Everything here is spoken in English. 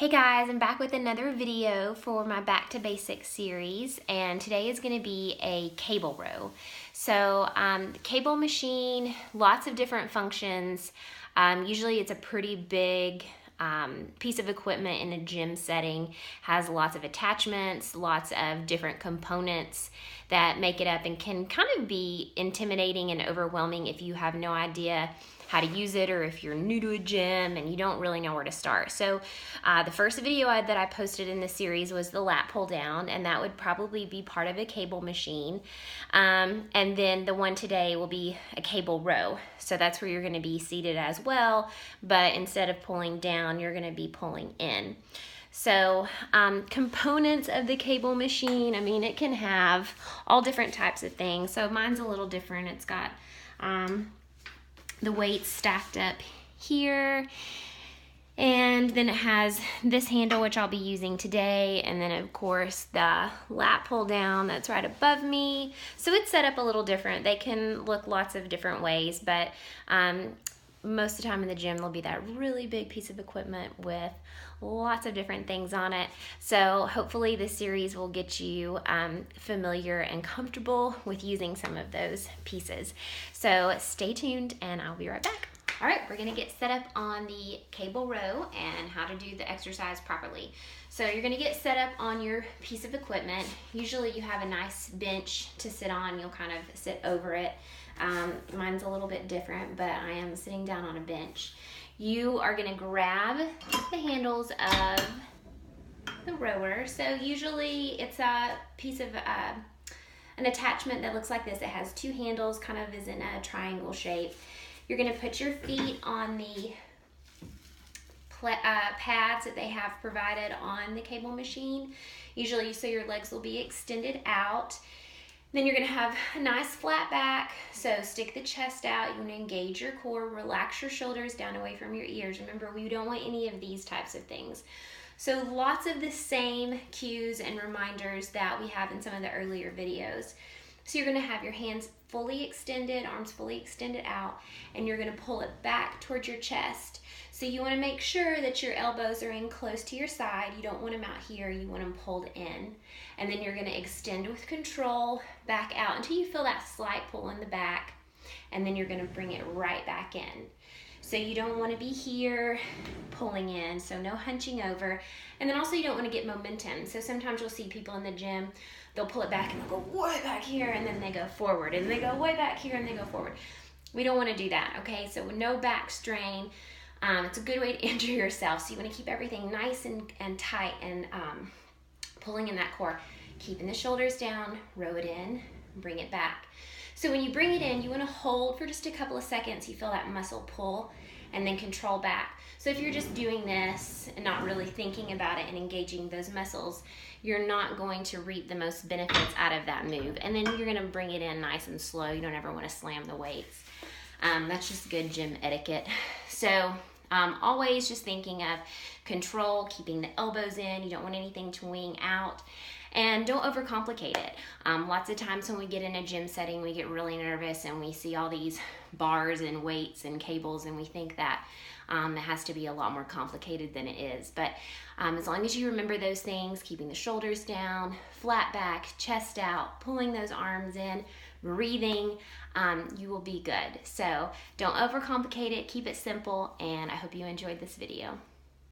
Hey guys, I'm back with another video for my Back to Basics series, and today is going to be a cable row. So the cable machine, lots of different functions. Usually it's a pretty big piece of equipment in a gym setting, has lots of attachments, lots of different components that make it up, and can kind of be intimidating and overwhelming if you have no idea how to use it, or if you're new to a gym and you don't really know where to start. So the first video that I posted in this series was the lat pull down, and that would probably be part of a cable machine. And then the one today will be a cable row. So that's where you're gonna be seated as well, but instead of pulling down, you're gonna be pulling in. So components of the cable machine, I mean, it can have all different types of things. So mine's a little different. It's got the weights stacked up here, and then it has this handle, which I'll be using today, and then of course the lat pull down that's right above me. So it's set up a little different. They can look lots of different ways, but most of the time in the gym there'll be that really big piece of equipment with lots of different things on it. So hopefully this series will get you familiar and comfortable with using some of those pieces. So stay tuned and I'll be right back. All right, we're gonna get set up on the cable row and how to do the exercise properly. So you're gonna get set up on your piece of equipment. Usually you have a nice bench to sit on. You'll kind of sit over it. Mine's a little bit different, but I am sitting down on a bench. You are gonna grab the handles of the rower. So usually it's a piece of an attachment that looks like this. It has two handles, kind of is in a triangle shape. You're gonna put your feet on the pads that they have provided on the cable machine. Usually, so your legs will be extended out. Then you're gonna have a nice flat back, so stick the chest out. You wanna engage your core, relax your shoulders down away from your ears. Remember, we don't want any of these types of things. So lots of the same cues and reminders that we have in some of the earlier videos. So you're gonna have your hands fully extended, arms fully extended out, and you're gonna pull it back towards your chest. So you wanna make sure that your elbows are in close to your side. You don't want them out here, you want them pulled in. And then you're gonna extend with control back out until you feel that slight pull in the back, and then you're gonna bring it right back in. So you don't wanna be here pulling in, so no hunching over. And then also you don't wanna get momentum. So sometimes you'll see people in the gym, they'll pull it back and they'll go way back here, and then they go forward, and they go way back here and they go forward. We don't wanna do that, okay? So with no back strain, it's a good way to injure yourself. So you wanna keep everything nice and tight and pulling in that core. Keeping the shoulders down, row it in, bring it back. So when you bring it in, you wanna hold for just a couple of seconds. You feel that muscle pull, and then control back. So if you're just doing this and not really thinking about it and engaging those muscles, you're not going to reap the most benefits out of that move. And then you're gonna bring it in nice and slow. You don't ever wanna slam the weights. That's just good gym etiquette. So always just thinking of control, keeping the elbows in. You don't want anything to wing out. And don't overcomplicate it. Lots of times when we get in a gym setting, we get really nervous and we see all these bars and weights and cables, and we think that it has to be a lot more complicated than it is. But as long as you remember those things, keeping the shoulders down, flat back, chest out, pulling those arms in, breathing, you will be good. So don't overcomplicate it, keep it simple, and I hope you enjoyed this video.